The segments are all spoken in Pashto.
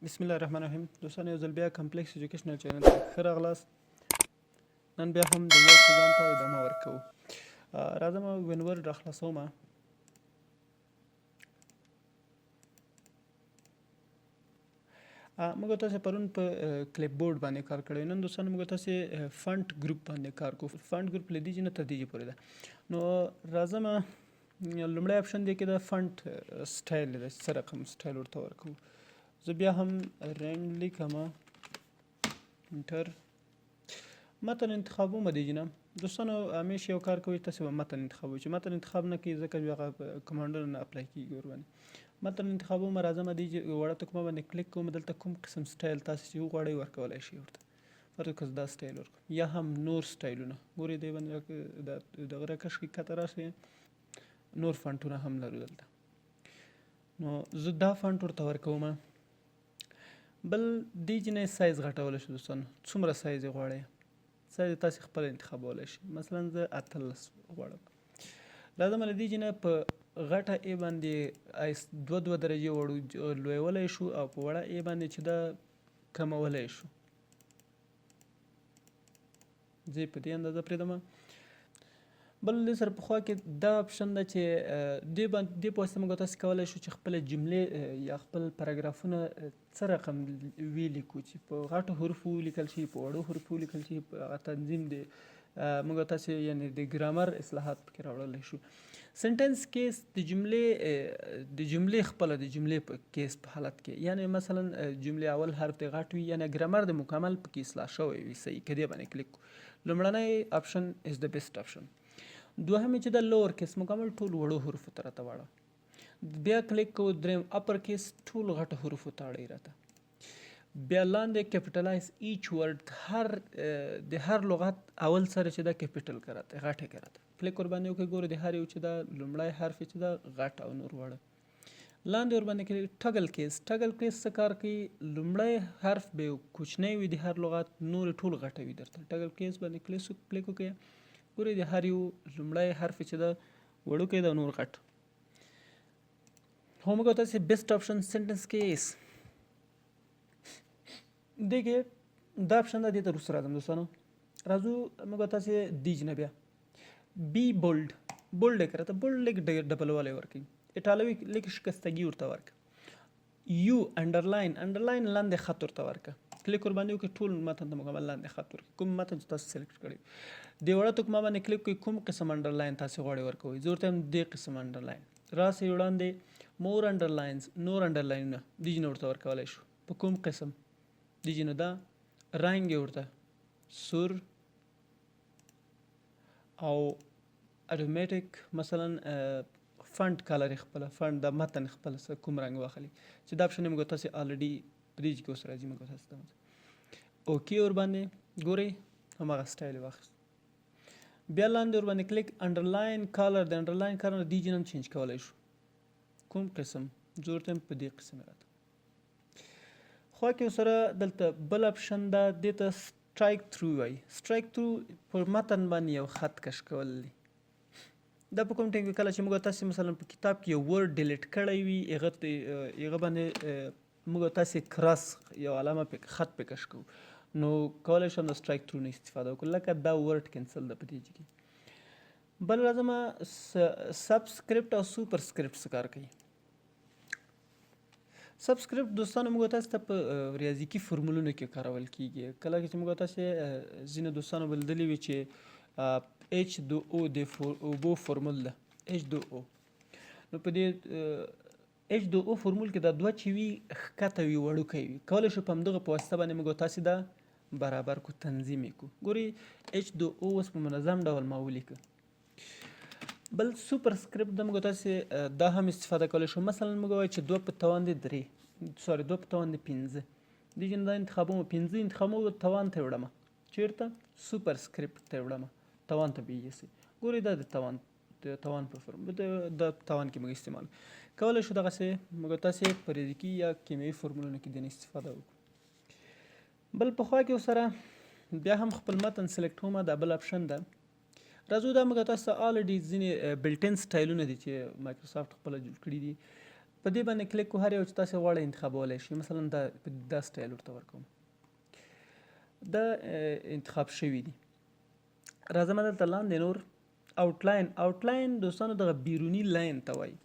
بسم الله الرحمن الرحیم. دوستان یو ځل بیا کمپلیکس ایجوکیشنل چینل ته ښه راغلاست. نن بیا هم د ورډ پروګرام ته ادامه ورکوو. راځم وینورډ راخلاصوم. موږ تاسو پرون په کلیپ بورډ باندې کار کړی. نن دوستان موږ تاسو فونټ ګروپ باندې کار کوو. فونټ ګروپ لدی نه تر دې پورې ده. نو راځم لومړی اپشن دی کې د فونټ سټایل دی، څه رقم سټایل ورته ورکوو. زه بیا هم رنګ لیکم، انټر. متن انتخابوم دی جنم دوستانو. همیشه یو کار کوي تاسو به متن انتخابوي، چې متن انتخاب نه کوي ځکه بیا کمانډر نه اپلای کیږي ورباندې. متن انتخابوم، راځم دی وړه تکمه باندې کلیک کوم. دلته کوم قسم سټایل تاسو چې وغواړئ ورکولای شئ ورته. فرض کړئ دا سټایل ورکړم یا هم نور سټایلونه ګورئ دی باندې دغه راکش کې کته راشي. نور فونټونه هم لرو دلته. نو زه دا فونټ ورته ورکوم. بل دی جنې سایز غټول شي دوستانو. څومره سایز غواړئ سایز تاسو خپل انتخابولای شئ. مثلا زه 18 غواړم. لازم له دې جنې په غټه ای باندې 2 درجه وړو لویولای شو او په وړه ای باندې چې دا کمولای شو. زه په دې اندازه پرېږدم. بل سره په خوا کې دا اپشن ده چې دې په واسطه موږ تاسو کولی شو چې خپل جملې یا خپل پاراګرافونه څه رقم ولیکو، چې په غټو حروفو ولیکل شي، په وړو حروفو ولیکل شي. هغه تنظیم دی موږ تاسو یعنی د ګرامر اصلاحات پکې راوړلی شو. سنټنس کیس د جملې خپل د جملې په کیس په حالت کې، یعنی مثلا جملې اول حرف د غټ وي، یعنی ګرامر د مکمل پکې اصلاح شوی وي. صحیح کدی باندې کلیک. لومړنی اپشن از د بیسټ اپشن. دوهم چې د لوور کیس مکمل ټول وړو حروفو ته راته واړه. بیا کلیک کوو. دریم اپر کیس ټول غټ حروفو ته اړی راته. بیا لاندې کیپټلایز ایچ ورډ، د هر لغت اول سره چې دا کیپټل کراته غټه کراته. کلیک ور باندې وکړئ. ګورئ د هر یو چې دا لومړی حرف چې دا غټ او نور وړه. لاندې ور باندې کلیک. ټګل کیس. ټګل کیس څه کار کوي؟ لومړی حرف به کوچنی وي د هر لغت، نور ټول غټه وي درته. ټګل کیس باندې کلیک وکړئ. ګورئ د هر یو لومړی حرف چې دا وړوکی دا نور غټ. هم موږ تاسو بیسټ اپشن سنټنس کیس دغه دا اپشن د دې تر سره راځم دوستانو. راځو موږ تاسو دیج نه بیا بی بولډ کړه. بولډ لیک ډبل والے ورکی. ایټالوي لیک شکستګي ورته ورک. یو انډرلاین لاندې خط ورته ورک. کلیک ور باندې وکړئ. ټول متن ته مکمل لاندې خط ورکړئ. کوم متن چې تاسو سلیکټ کړی دی وړه تکمه باندې کلیک کوئ. کوم قسم انډرلاین تاسو غواړئ ورکوئ. زه ورته دې قسم انډرلاین راسي وړاندې. مور انډرلاینز، نور انډرلاینونه دې نه ورته ورکولای شو. په کوم قسم دې نه دا رنګ ورته سور او اټومیټیک. مثلا فونټ کلر خپل فونټ د متن خپل کوم رنګ واخلي چې دا اپشن موږ تاسو الریډي پریج کې اوس راځي. موږ تاسو ته اوکی ور باندې ګورئ همغه سټایل واخیست. بیا لاندې ور باندې کلیک. انډرلاین کلر، د انډرلاین کلر دی جنم چینج کولای شو. کوم قسم ضرورت په دې قسم راته. خو کې سره دلته بل اپشن دا د سټرایک تھرو وای. سټرایک تھرو پر متن باندې یو خط کش کول دي. دا په کوم ټیم کې کله چې موږ تاسو مثلا په کتاب کې یو ورډ ډیلیټ کړی وي، هغه باندې موږ تاسو کراس یو علامه په خط په کش کوو، نو کولای شم د سټرایک تھرو نه استفاده وکړم. لکه دا ورډ کینسل د پدې کې. بل راځم سبسکرپټ او سوپر سکرپټ څه کار کوي. سبسکرپټ دوستانو موږ تاسو ته په ریاضیکي فرمولونو کې کارول کیږي. کله چې موږ تاسو ځینې دوستانو بلدلی وي چې H2O د اوبو فرمول ده. H2O نو په دې H2O فرمول کې دا دوه چې وي ښکته وي وړوکی وي. کولی شو په همدغه په واسطه باندې موږ تاسو دا برابر کو، تنظیم کو. ګورئ H2O اوس په منظم ډول ما ولیکه. بل سوپر سکرپټ د موږ تاسو دا هم استفاده کولی شو. مثلا موږ وایو چې 2 په توان د 3 2 په توان د 5 دې جن دا انتخابوم 5 انتخابوم توان ته وړم. چیرته سوپر سکرپټ ته وړم توان ته بیسي. ګورئ دا د توان په فرم د توان کې موږ استعمال کولی شو. دغه څه موږ تاسو په ریاضیکي یا کیمیاوي فرمولونو کې د استفاده وکړو. بل په خوا کې سره بیا هم خپل متن سلیکټ کوم. دا بل اپشن ده. راځو دا موږ تاسو الریډي ځینې بلټن سټایلونه دي چې مایکروسافټ خپل جوړ کړي دي. په دې باندې کلیک کو هر یو چې تاسو غواړئ انتخابولی شئ. مثلا دا سټایل ورته ورکوم، دا انتخاب شوي دي. راځم دلته لاندې نور آوټلاین دوستانو دغه بیرونی لاین ته وایي.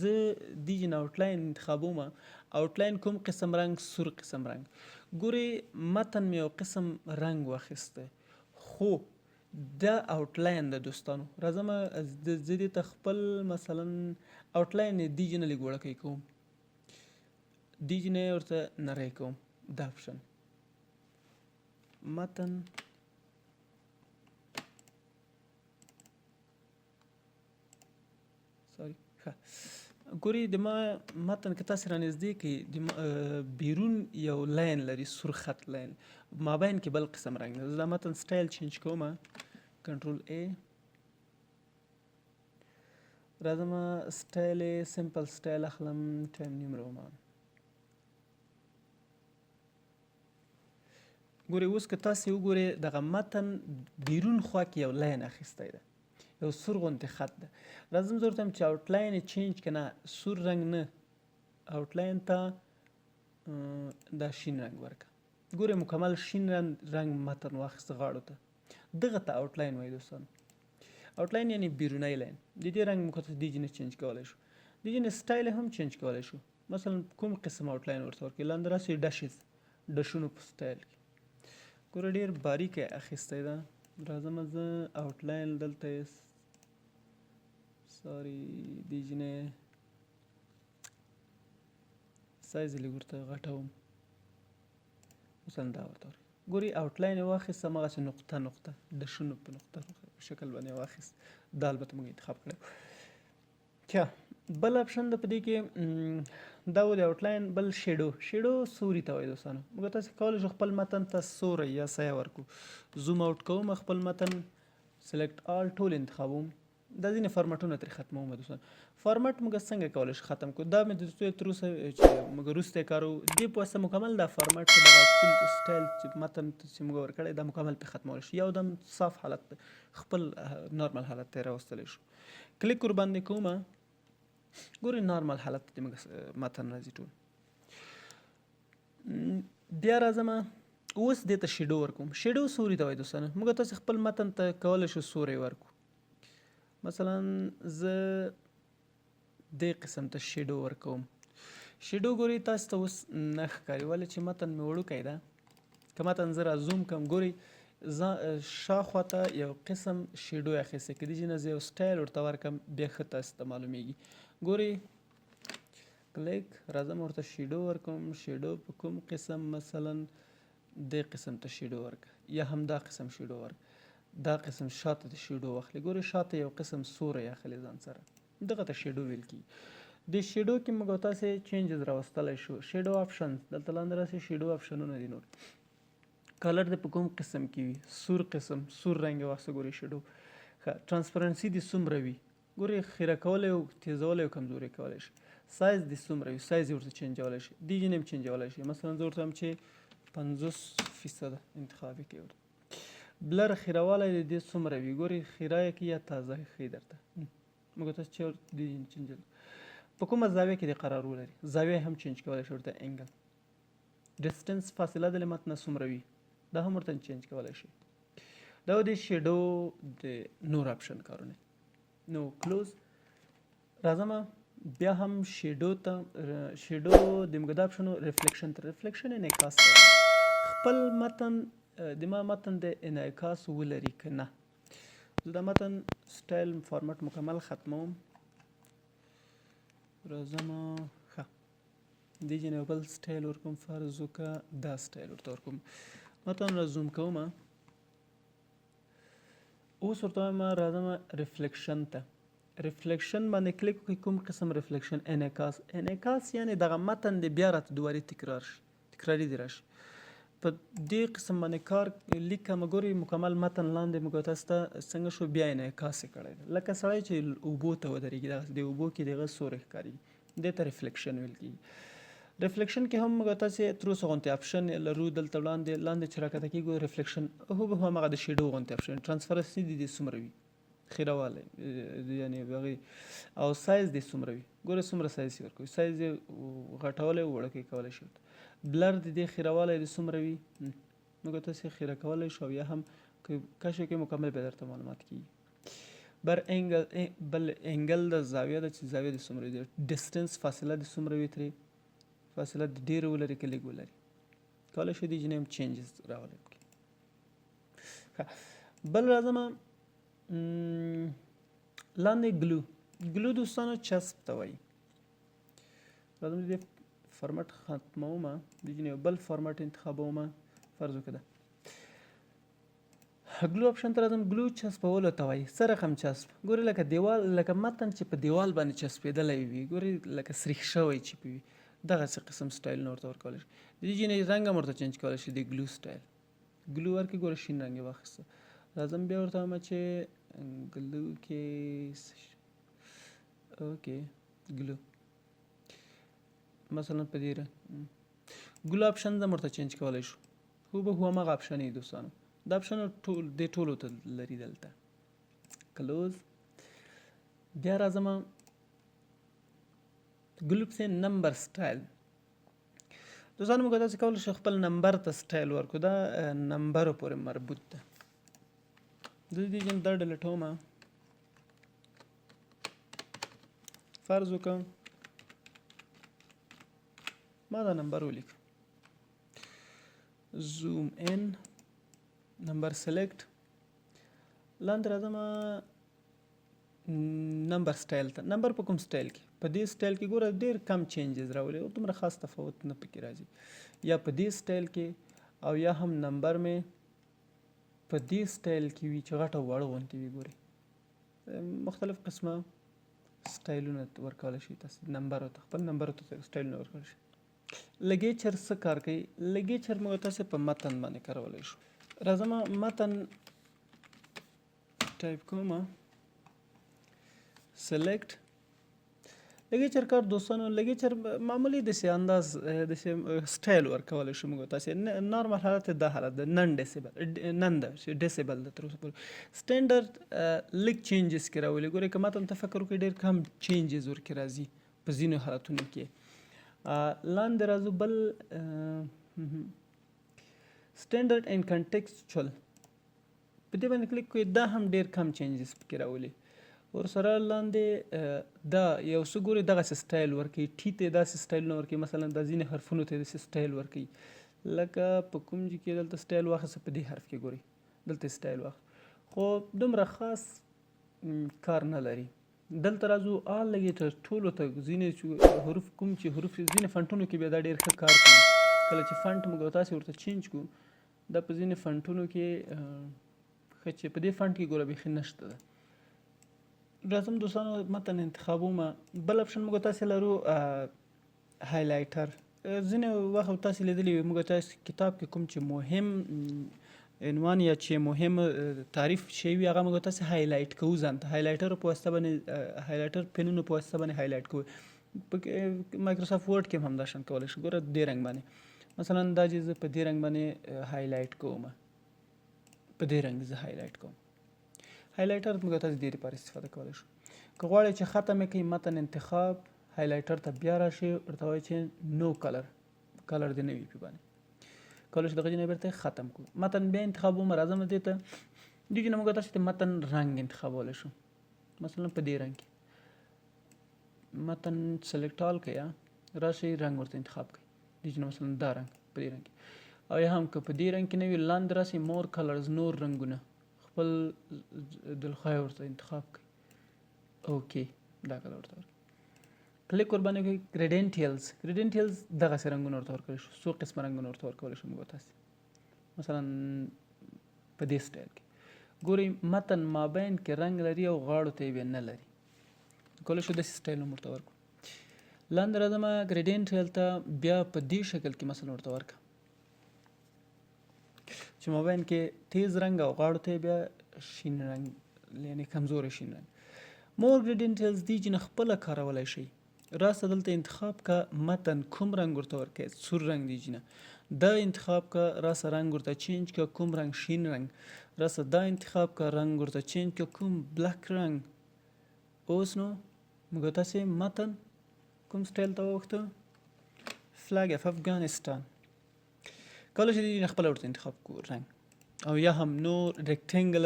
زه دیجن آوټلاین انتخابوم. آوټلاین کوم قسم رنګ؟ سور قسم رنګ. ګوري متن مې یو قسم رنګ واخیسته، خو دا آوټلاین ده دوستانو. راځم زه دې ته خپل مثلا آوټلاین دیجن لږ وړکی کوم، دیجن ورته نری کوم. دا اپشن متن ګوري د ما متن که تاسې رانږدې کړئ د بیرون یو لاین لري، سور خط لاین، مابین کې بل قسم رنګ ده. زه دا متن سټایل چینج کوم، کنټرول A. راځم سټایل سمپل سټایل اخلم، ټایم نیومروم. ګوري اوس که تاسې وګورئ دغه متن بیرون خوا کې یو لاین اخیستی ده، یو سور غوندې خط ده. راځم زه ورته وایم چې آوټلاین یې چینج که نه، سور رنګ نه، آوټلاین ته دا شین رنګ ورکړه. ګورئ مکمل شین رنګ متن واخیسته غاړو ته. دغه ته آوټلاین وایي دوستانو. آوټلاین یعنی بیرونی لاین. د دې رنګ موږ دیجن چینج کولی شو، دیجن سټایل هم چینج کولی شو. مثلا کوم قسم آوټلاین ورته ورکړئ، لاندې راسئ ډشونو په سټایل کې. ګوره ډېر باریک اخیستی ده. راځم زه آوټلاین دلته دیجن سایز یې لږ ورته غټوم، مثلا دا ورته ورکړئ. ګوري آوټلاین یې واخیست، هماغسې نقطه نقطه ډشونو په نقطه شکل باندې واخیست. دا البته موږ انتخاب کړی. بل اپشن ده په دې کې، دا و د آوټلاین. بل شیډو سوري ته وایي دوستانو. موږ تاسې کولی شو خپل متن ته سوری یا سایه ورکو. زوم اوټ کوم، خپل متن سلیکټ آل ټول انتخابوم. دا ځینې فارمټونه ترې ختموم دوستانو. فارمټ موږ څنګه کولی شو ختم کړو؟ دا مې تر اوسه چې موږ وروسته یې کاروو، دې په واسطه مکمل دا فارمټ دغه سټایل چې متن چې موږ ورکړی دا مکمل پرې ختمولی شو. یو دم صاف حالت خپل نارمل حالت ته یې راوستلی شو. کلیک ورباندې کوم، ګورئ نارمل حالت ته موږ متن راځي ټول. بیا راځم اوس دې ته شیډو ورکوم. شیډو سوري ته وایي دوستانو. موږ تاسې خپل متن ته کولی شو سوری ورکو. مثلا زه دې قسم ته شیډو ورکوم. شیډو ګورئ تاسو ته اوس نه ښکاري، ولې چې متن مې وړوکی ده. که متن زه را زوم کړم، ګورئ شاخوا ته یو قسم شیډو اخیستی. که دې نه زه یو سټایل ورته ورکړم بیا ښه تاسو ته معلومیږي. ګورئ کلیک، راځم ورته شیډو ورکوم. شیډو په کوم قسم؟ مثلا دې قسم ته شیډو ورکړه، یا هم دا قسم شیډو ورکړه. دا قسم شاته د شیډو واخلي. ګورئ شاته یو قسم سوری اخلي ځان سره، دغه ته شیډو ویل کېږي. د شیډو کې موږ تاسې چینجز راوستلی شو. شیډو آپشنز دلته لاندې راسئ. شیډو آپشنونه دي نور. کلر دې په کوم قسم کې وي؟ سور قسم، سور رنګ یې واخیسته. ګورئ شیډو. ښه ټرانسپرنسي دې څومره وي؟ ګورئ خیره کولی او تیزولی او کمزوری کولی شي. سایز دې څومره وي؟ سایز یې ورته چینجولی شي. دیجن یې هم چینجولی شي. مثلا زه ورته وایم چې 50% انتخاب یې کړئ ورته. بلر خیروالی دې څومره وي؟ ګورئ خیره یې کړي یا تازه ښیي درته. موږ تاسو چې دیجن چینجل په کومه زاویه کې دې قرار ولري. زاویه هم چینج کولی شي ورته. انګل، ډسټنس فاصله د له متنه څومره وي دا هم ورته چینج کولی شي. دا د شیډو د نور اپشن کارونه. نو کلوز. راځم بیا هم شیډو ته. شیډو د موږ د اپشنو ریفلیکشن ته. ریفلیکشن انعکاس ته خپل متن د ما متن د انعکاس ولري که نه. زه دا متن سټایل فارمټ مکمل ختموم. راځم ښه دې جن یو بل سټایل ورکوم. فرض وکړه دا سټایل ورته ورکوم. متن را زوم کوم. اوس ورته وایم راځم ریفلیکشن ته. ریفلیکشن باندې کلیک وکړئ. کوم قسم ریفلیکشن؟ انعکاس. انعکاس یعنی دغه متن د بیا راته دوبارې تکرار شي، تکراري دې راشي. په دې قسم باندې کار لیکم. ګورئ مکمل متن لاندې موږ تاسو ته څنګه شو بیا انعکاس یې کړی دی، لکه سړی چې اوبو ته ودرېږي دغسې د اوبو کې دغه سوری ښکارېږي. دې ته ریفلیکشن ویل کېږي. ریفلیکشن کې هم موږ تاسې تر اوسه غوندې اپشن لرو. دلته وړاندې چې راکښته کېږو ریفلیکشن هو به همغه د شیډو غوندې اپشن. ټرانسپرنسي دې څومره وي؟ خیروالی یعنی هغې او سایز دې څومره وي. ګوره څومره سایز یې ورکوي، سایز یې غټولی وړوکی کولی شي. بلر د دې خیروالی دې څومره وي موږ تاسې خیره کولی شو او یا هم که کشف کې مکمل به درته معلومات کېږي. بل انګل د زاویه ده چې زاویه دې څومره وي. ډسټنس فاصله دې څومره وي ترې، فاصله دې ډېره ولري که لږ ولري، کولی شي دې جنې هم چینجز راولي. بل راځم لاندې ګلو دوستانو چسب ته وایي. راځم دې فارمټ ختمومه، د جنې یو بل فارمټ انتخابومه. فرض وکړه ګلو آپشن ته راځم. ګلو چسپولو ته وایي. څه رقم چسپ؟ ګورې لکه دیوال، لکه متن چې په دیوال باندې چسپېدلی وي، ګورې لکه سریښ شوی چې وي، دغسې قسم سټایلونه ورته ورکولی شي. د دې جنې رنګ هم ورته چینج کولی شي. د ګلو سټایل ګلو ورکړي، ګوره شین رنګ یې واخیسته. راځم بیا ورته وایم چې ګلو کې اوکې ګلو مثلا په دې رنګ ګلو آپشن هم ورته چینج کولی شو. هوبهو همغه آپشن یې دوستانو. دا آپشن دې ټولو ته لري دلته. کلوز. بیا راځم ګلو پسې نمبر سټایل. دوستانو موږ داسې کولی شو خپل نمبر ته سټایل ورکړو. دا نمبرو پورې مربوط ده. زه دې جن دا ډیلیټومه. فرض وکړم ما دا نمبر ولیکه. زوم ان، نمبر سلیکټ. لاندې راځم نمبر سټایل ته. نمبر په کوم سټایل کې؟ په دې سټایل کې ګوره ډېر کم چینجز راولي او دومره خاص تفاوت نه پکې راځي. یا په دې سټایل کې او یا هم نمبر مې په دې سټایل کې وي چې غټه وړه غوندې وي. ګورې مختلف قسمه سټایلونه ورکولی شي تاسې نمبرو ته، خپل نمبرو ته سټایلونه ورکولی شي. لګیچر څه کار کوي؟ لګیچر موږ تاسې په متن باندې کارولی شو. راځم متن ټایپ کوم، سلیکټ. لګیچر کار دوستانو، لګیچر معمولی داسې انداز داسې سټایل ورکولی شو موږ تاسې. نارمل حالت دا حالت ده، نن ډیسیبل ده تر اوسه پورې. سټینډرډ لږ چینجز کې راولي. ګورئ که متن ته فکر وکړئ ډېر کم چینجز ورکې راځي په ځینو حالتونو کې. لاندې راځو بل سټینډرډ اینډ کنټیکسچوال. په دې باندې کلیک کوئ، دا هم ډېر کم چینجز پکې راولي. ورسره لاندې دا یو څه ګورئ دغسې سټایل ورکوي. ټي ته داسې سټایلونه ورکوي، مثلا دا ځینې حرفونو ته داسې سټایل ورکوي. لکه په کوم ځای کې دلته سټایل واخیسته، په دې حرف کې ګورئ دلته سټایل واخ، خو دومره خاص کار نه لري. دلته راځو آل لګیټر ټولو ته. ځینې حروف کوم چې حروف ځینې فنټونو کې بیا دا ډېر ښه کار کوي. کله چې فنټ موږ تاسې ورته چینج کړو، دا په ځینې فنټونو کې ښه چې په دې فنټ کې ګوره بیخي نشته ده. راځم دوستانو متن انتخابومه. بل آپشن موږ تاسې لرو هایلایټر. ځینې وخت تاسې لیدلي وي موږ تاسې کتاب کې کوم چې مهم عنوان یا چې مهم تعریف شی وي هغه موږ تاسې هایلایټ کوو ځان ته. هایلایټر په واسطه باندې هایلایټر پینونو په واسطه باندې هایلایټ کوو. په مایکروسافټ ورډ کې هم همدا شان کولی شو. ګوره دې رنګ باندې مثلا دا چې زه په دې رنګ باندې هایلایټ کوم، په دې رنګ زه هایلایټ کوم. هایلایټر موږ تاسې دې لپاره استفاده کولی شو. که غواړئ چې ختم یې کړئ متن انتخاب، هایلایټر ته بیا راشئ، ورته وایئ چې نو کلر دې نه وي پې باندې، کولی شو دغه جنې بیرته ختم کړو. متن بیا انتخابوم. راځم دې ته. دې جنې موږ تاسې ته متن رنګ انتخابولی شو. مثلا په دې رنګ کې متن سلیکټ آل کړئ، راشئ رنګ ورته انتخاب کړئ. دې جنې مثلا دا رنګ په دې رنګ کې، او یا هم که په دې رنګ کې نه وي لاندې راشئ مور کلرز، نور رنګونه خپل دلخواه ورته انتخاب کړئ. اوکې دا کلر ورته ورکړئ. کلیک ورباندې کوئ. ګریډینټیلز دغسې رنګونه ورته ورکولی شو. څو قسمه رنګونه ورته ورکولی شو موږ تاسې مثلا په دې سټایل کې. ګورئ متن مابین کې رنګ لري او غاړو ته یې بیا نه لري. کولی شو داسې سټایل هم ورته ورکړو. لاندې راځم ګریډینټیل ته. بیا په دې شکل کې مثلا ورته ورکړه چې مابین کې تیز رنګ او غاړو ته بیا شین رنګ، یعنې کمزوری شین رنګ. مور ګریډینټیلز دي چې نه خپله کارولی شئ. راسته دلته انتخاب کا متن کوم رنګ ورته ورکړئ. سور رنګ دی جنه دا انتخاب که راسه رنگ ورته چینج که کوم رنگ شین رنگ، راسه دا انتخاب که رنگ ورته چینج که کوم بلک رنگ. اوس نو موږ تاسې متن کوم سټایل ته وغوښته؟ فلگ اف افغانستان. کولی شئ دې نه خپله ورته انتخاب کړو رنګ، او یا هم نور ریکټنګل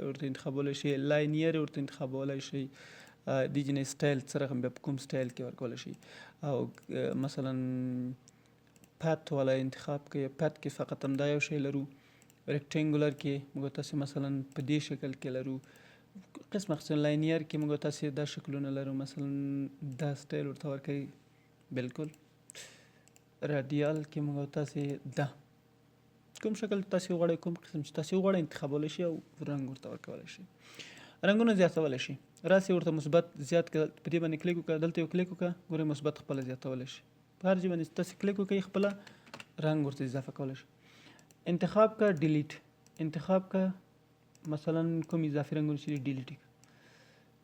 ورته انتخابولی شئ، لاینیر ورته انتخابولی شئ، دې جنې سټایل څه رقم بیا په کوم سټایل کې ورکولی شئ. او مثلا پت والا انتخاب کوي، پت کې فقط همدا یو شی لرو. ریکټنګولر کې موږ تاسې مثلا په دې شکل کې لرو. قسم قسم لاینیر کې موږ تاسې دا شکلونه لرو، مثلا دا سټایل ورته ورکوي. بالکل رادیال کې موږ تاسې دا کوم شکل تاسې وغواړئ، کوم قسم چې تاسې وغواړئ انتخابولی شئ او رنګ ورته ورکولی شئ. رنګونه زیاتولی شئ، راسې ورته مثبت زیات کړه، په دې باندې کلیک وکړه، دلته یو کلیک وکړه، ګورئ مثبت خپله زیاتولی شئ. په هر ځای باندې تاسې کلیک وکړئ خپله رنګ ورته اضافه کولی شئ. انتخاب کا ډیلیټ، انتخاب کا مثلا کوم اضافي رنګونه چې ډیلیټ کړه،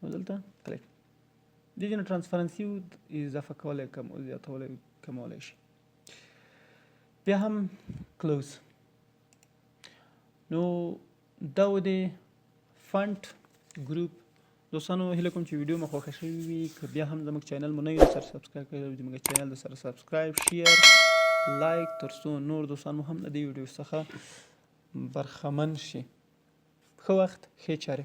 نو دلته کلیک. دې ځای نه ټرانسپرنسي اضافه کولی زیاتولی کمولی شئ. بیا هم کلوز. نو دا و د فنټ ګروپ. دوستانو هیله کوم چې ویډیو مو خوښه شوې وي، که بیا هم زموږ چینل مو نه وي سره سبسکرایب کړئ، زموږ چینل د سره سبسکرایب، شیر، لایک، تر څو نور دوستان مو هم د دې ویډیو څخه برخمن شي. ښه وخت، ښې چارې.